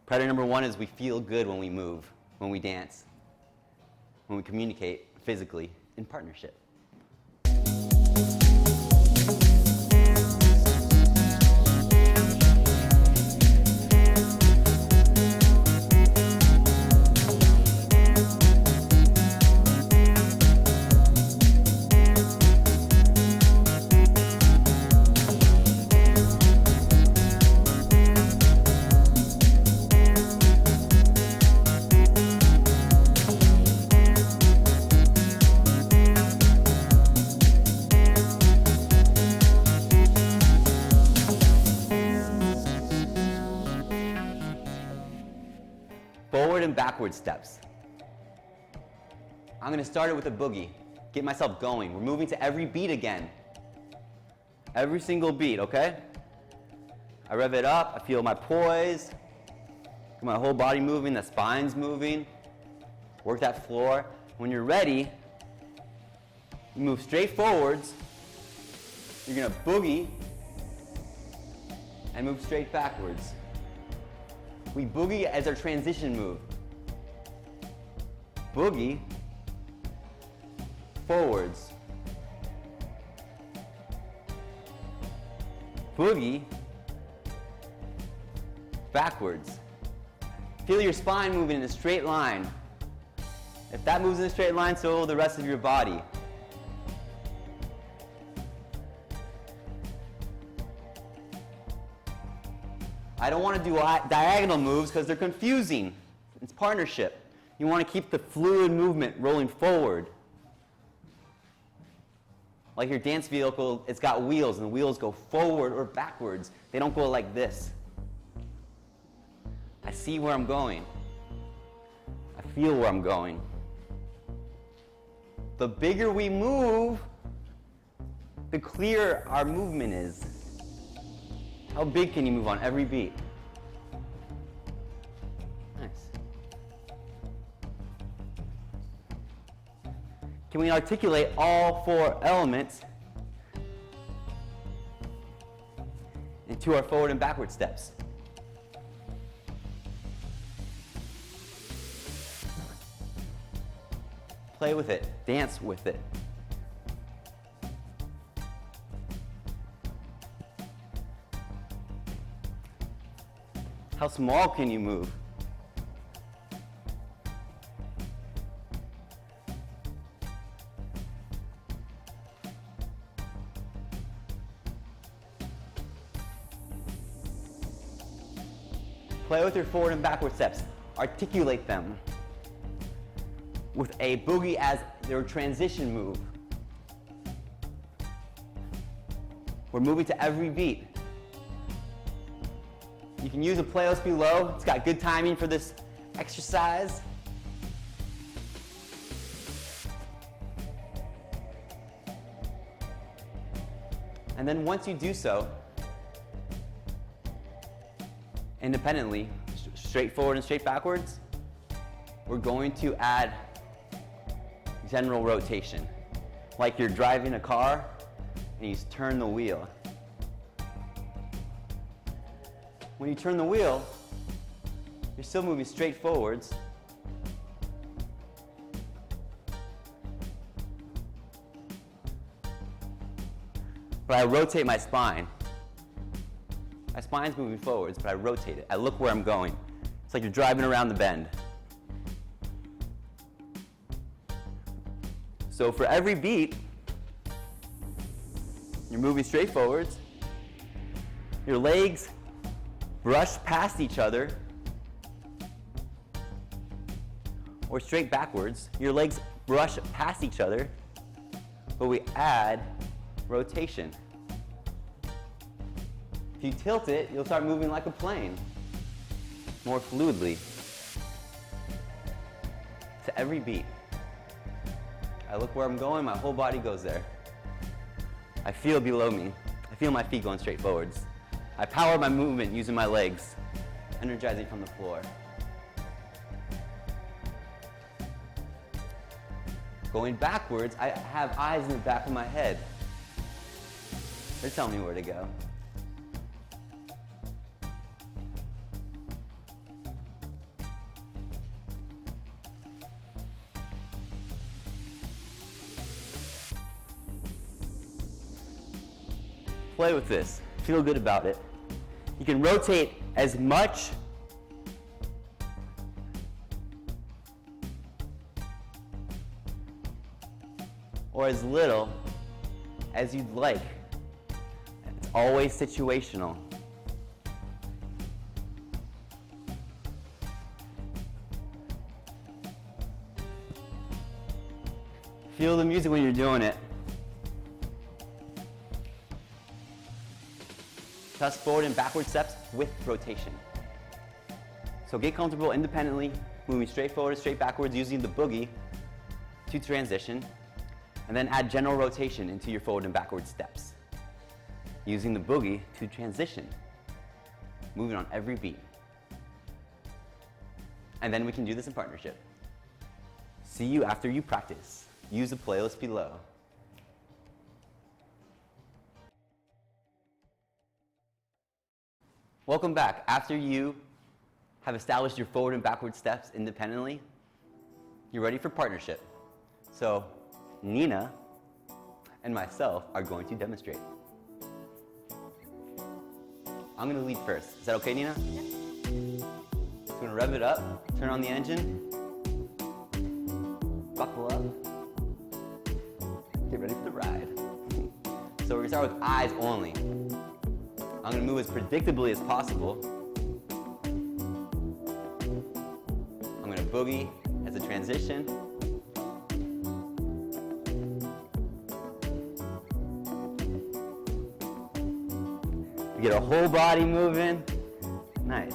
Priority number one is we feel good when we move, when we dance, when we communicate physically in partnership. Forward and backward steps. I'm going to start it with a boogie. Get myself going. We're moving to every beat again. Every single beat, okay? I rev it up. I feel my poise. Get my whole body moving. The spine's moving. Work that floor. When you're ready, you move straight forwards. You're going to boogie and move straight backwards. We boogie as our transition move. Boogie, forwards. Boogie, backwards. Feel your spine moving in a straight line. If that moves in a straight line, so will the rest of your body. I don't want to do diagonal moves because they're confusing. It's partnership. You want to keep the fluid movement rolling forward. Like your dance vehicle, it's got wheels, and the wheels go forward or backwards. They don't go like this. I see where I'm going. I feel where I'm going. The bigger we move, the clearer our movement is. How big can you move on every beat? Nice. Can we articulate all four elements into our forward and backward steps? Play with it. Dance with it. How small can you move? Play with your forward and backward steps. Articulate them with a boogie as their transition move. We're moving to every beat. You can use a playlist below. It's got good timing for this exercise. And then once you do so, independently, straight forward and straight backwards, we're going to add general rotation. Like you're driving a car and you turn the wheel. When you turn the wheel, you're still moving straight forwards. But I rotate my spine. My spine's moving forwards, but I rotate it. I look where I'm going. It's like you're driving around the bend. So for every beat, you're moving straight forwards. Your legs brush past each other, or straight backwards. Your legs brush past each other, but we add rotation. If you tilt it, you'll start moving like a plane, more fluidly. To every beat. I look where I'm going, my whole body goes there. I feel below me. I feel my feet going straight forwards. I power my movement using my legs, energizing from the floor. Going backwards, I have eyes in the back of my head. They're telling me where to go. Play with this. Feel good about it. You can rotate as much or as little as you'd like. It's always situational. Feel the music when you're doing it. Test forward and backward steps with rotation. So get comfortable independently, moving straight forward, straight backwards, using the boogie to transition, and then add general rotation into your forward and backward steps, using the boogie to transition, moving on every beat. And then we can do this in partnership. See you after you practice. Use the playlist below. Welcome back. After you have established your forward and backward steps independently, you're ready for partnership. So Nina and myself are going to demonstrate. I'm going to lead first. Is that okay, Nina? Yeah. So we're going to rev it up, turn on the engine, buckle up, get ready for the ride. So we're going to start with eyes only. I'm going to move as predictably as possible. I'm going to boogie as a transition. Get a whole body moving. Nice.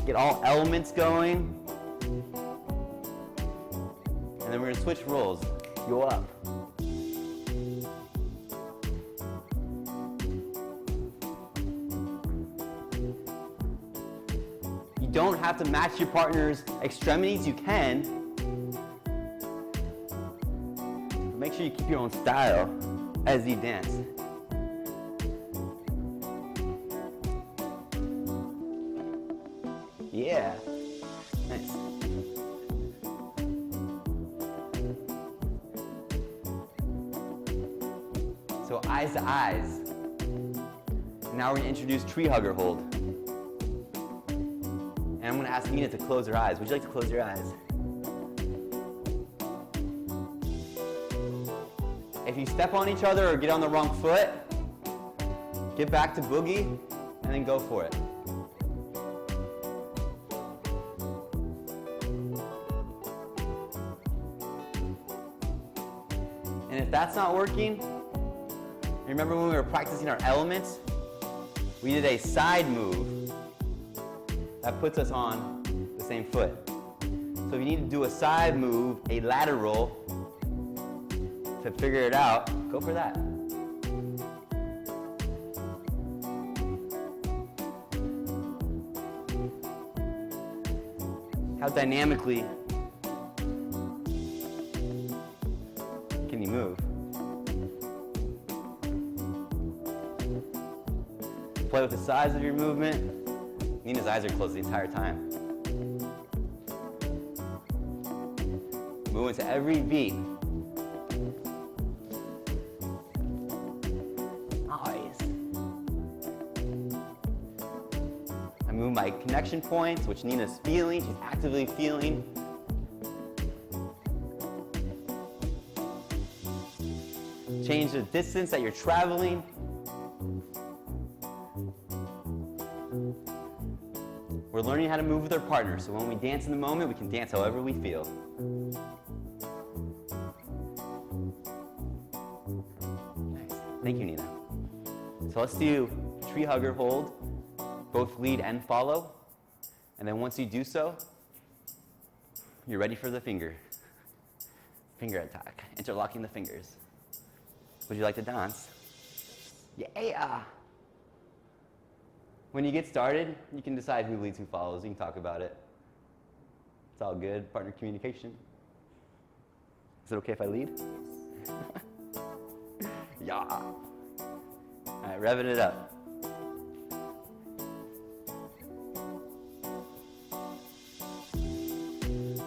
Get all elements going. And then we're going to switch roles. Go up. You don't have to match your partner's extremities. You can. But make sure you keep your own style as you dance. Yeah, nice. So eyes to eyes. Now we're going to introduce tree hugger hold. And I'm going to ask Nina to close her eyes. Would you like to close your eyes? If you step on each other or get on the wrong foot, get back to boogie and then go for it. And if that's not working, remember when we were practicing our elements? We did a side move that puts us on the same foot. So if you need to do a side move, a lateral, to figure it out, go for that. How dynamically can you move? Play with the size of your movement. Nina's eyes are closed the entire time. Move into every beat. Nice. I move my connection points, which Nina's feeling. She's actively feeling. Change the distance that you're traveling. We're learning how to move with our partner, so when we dance in the moment, we can dance however we feel. Nice. Thank you, Nina. So let's do tree hugger hold, both lead and follow. And then once you do so, you're ready for the finger attack, interlocking the fingers. Would you like to dance? Yeah! When you get started, you can decide who leads, who follows. You can talk about it. It's all good, partner communication. Is it okay if I lead? Yeah. All right, revving it up.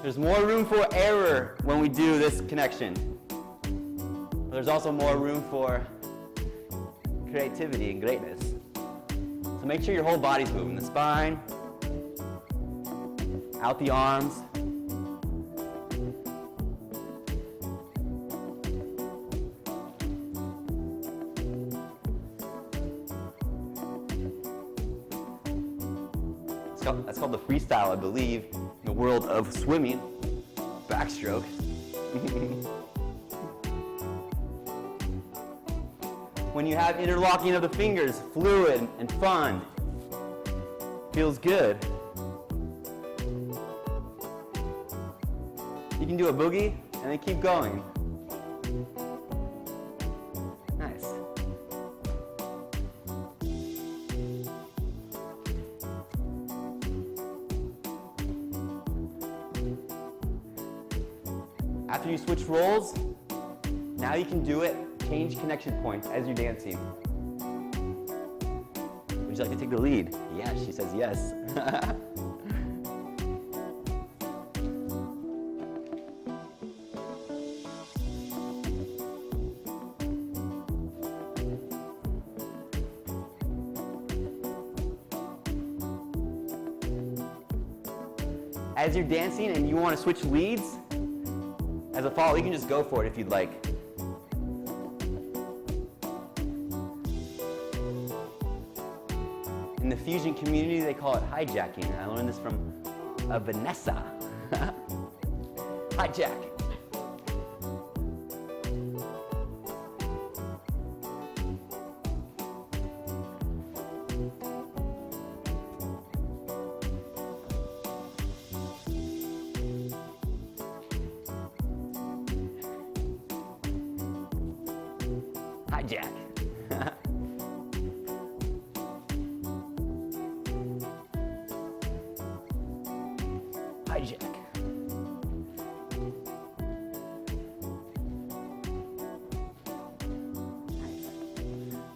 There's more room for error when we do this connection. There's also more room for creativity and greatness. So make sure your whole body's moving. The spine, out the arms. That's called the freestyle, I believe, in the world of swimming. Backstroke. When you have interlocking of the fingers, fluid and fun. Feels good. You can do a boogie and then keep going. Nice. After you switch roles, now you can do it, change connection points as you're dancing. Would you like to take the lead? Yeah, she says yes. As you're dancing and you want to switch leads, as a follow, you can just go for it if you'd like. In the fusion community, they call it hijacking. I learned this from Vanessa. Hijack. Hijack. Hijack.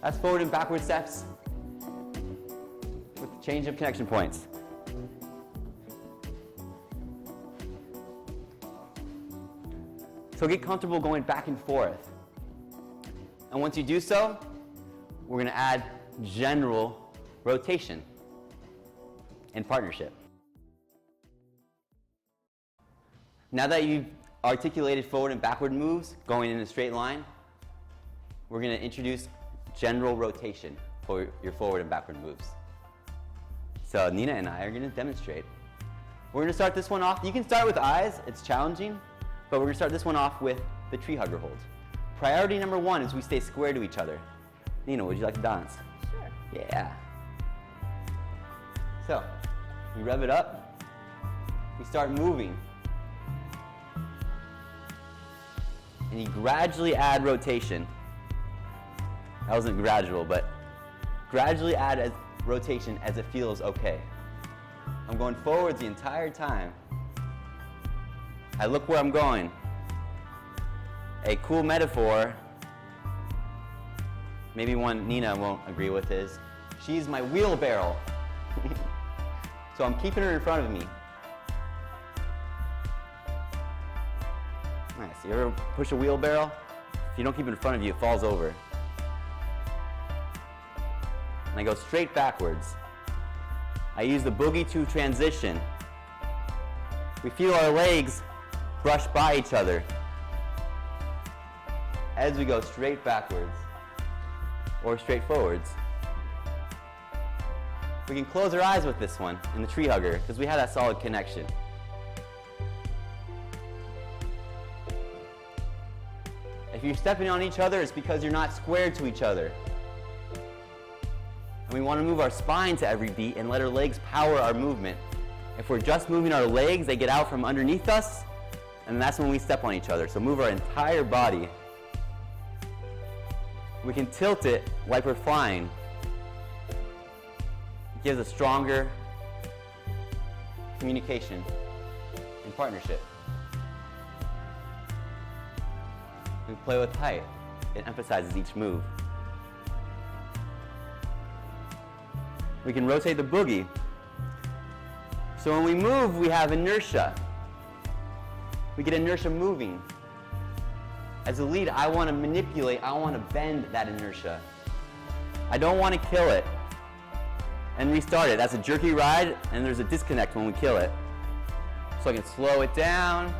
That's forward and backward steps with the change of connection points. So get comfortable going back and forth. And once you do so, we're going to add general rotation and partnership. Now that you've articulated forward and backward moves going in a straight line, we're going to introduce general rotation for your forward and backward moves. So Nina and I are going to demonstrate. We're going to start this one off. You can start with eyes. It's challenging, but we're going to start this one off with the tree hugger hold. Priority number one is we stay square to each other. Nina, would you like to dance? Sure. Yeah. So, we rev it up. We start moving. And you gradually add rotation. That wasn't gradual, but gradually add rotation as it feels okay. I'm going forwards the entire time. I look where I'm going. A cool metaphor, maybe one Nina won't agree with, is she's my wheelbarrow. So I'm keeping her in front of me. Nice. You ever push a wheelbarrow? If you don't keep it in front of you, it falls over. And I go straight backwards. I use the boogie to transition. We feel our legs brush by each other as we go straight backwards or straight forwards. We can close our eyes with this one in the tree hugger because we have that solid connection. If you're stepping on each other, it's because you're not squared to each other. And we want to move our spine to every beat and let our legs power our movement. If we're just moving our legs, they get out from underneath us, and that's when we step on each other. So move our entire body. We can tilt it like we're flying. It gives a stronger communication and partnership. We play with height. it emphasizes each move. We can rotate the boogie. So when we move, we have inertia. We get inertia moving. As a lead, I want to manipulate, I want to bend that inertia. I don't want to kill it and restart it. That's a jerky ride, and there's a disconnect when we kill it. So I can slow it down,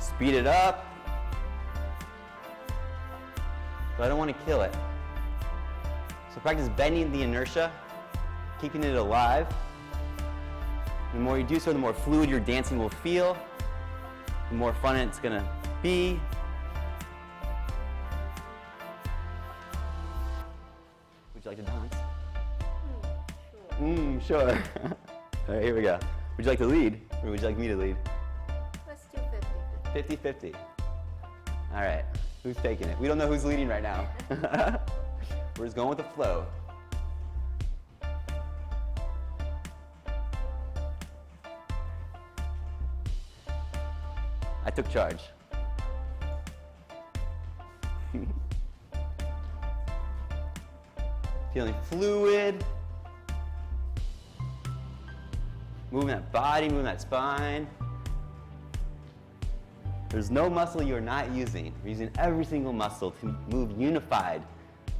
speed it up, but I don't want to kill it. So practice bending the inertia, keeping it alive. The more you do so, the more fluid your dancing will feel, the more fun it's going to be. Would you like to dance? Sure. All right, here we go. Would you like to lead, or would you like me to lead? Let's do 50. 50-50. All right, who's taking it? We don't know who's leading right now. We're just going with the flow. I took charge. Feeling fluid. Moving that body, moving that spine. There's no muscle you're not using. We're using every single muscle to move unified.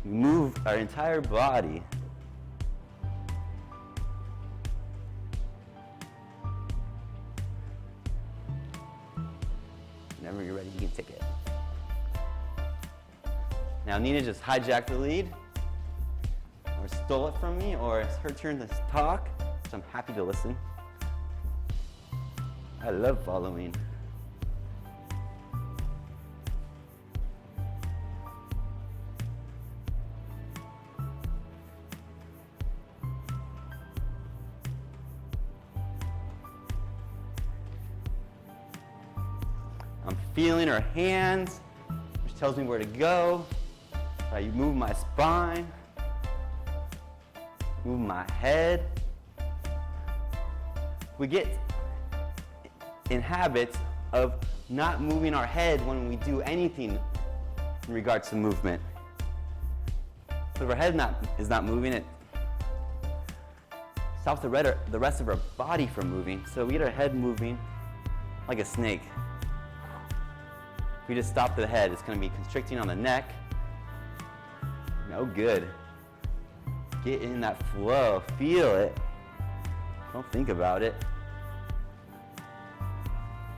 We move our entire body. Whenever you're ready, you can take it. Now Nina just hijacked the lead, or stole it from me, or it's her turn to talk, so I'm happy to listen. I love following. I'm feeling her hands, which tells me where to go. I move my spine, move my head. We get in habits of not moving our head when we do anything in regards to movement. So if our head is not moving, it stops the rest of our body from moving. So we get our head moving like a snake. If we just stop the head, it's going to be constricting on the neck. No good. Get in that flow. Feel it. Don't think about it.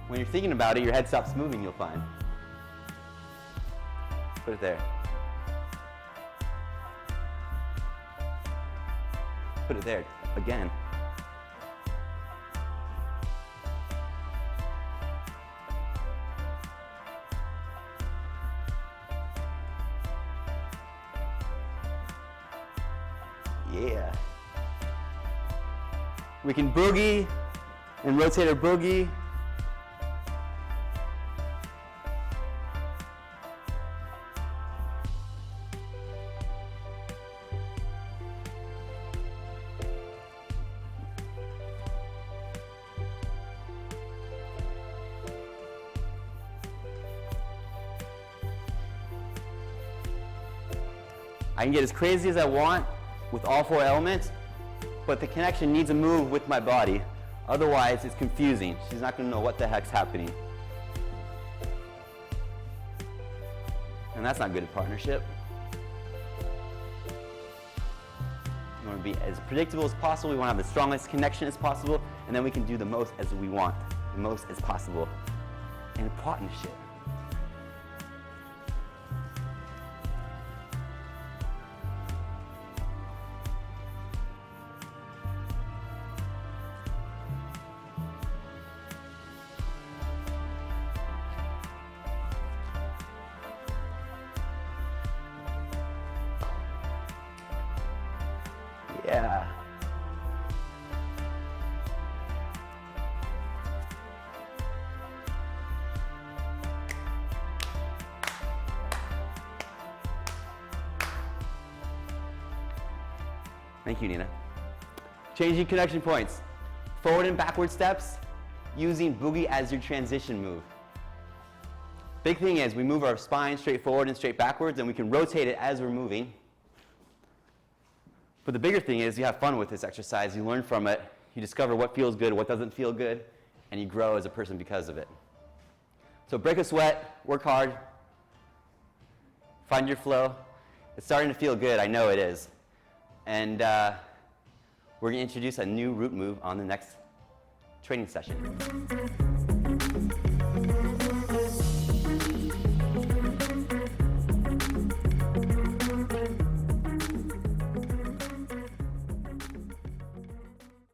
When you're thinking about it, your head stops moving, you'll find. Put it there. Put it there. Again. Yeah. We can boogie and rotate our boogie. I can get as crazy as I want with all four elements, but the connection needs to move with my body. Otherwise, it's confusing. She's not going to know what the heck's happening. And that's not good in partnership. We want to be as predictable as possible. We want to have the strongest connection as possible, and then we can do the most as we want, the most as possible in partnership. Yeah. Thank you, Nina. Changing connection points. Forward and backward steps, using boogie as your transition move. Big thing is we move our spine straight forward and straight backwards, and we can rotate it as we're moving. But the bigger thing is you have fun with this exercise. You learn from it. You discover what feels good, what doesn't feel good, and you grow as a person because of it. So break a sweat, work hard, find your flow. It's starting to feel good. I know it is. And we're going to introduce a new root move on the next training session.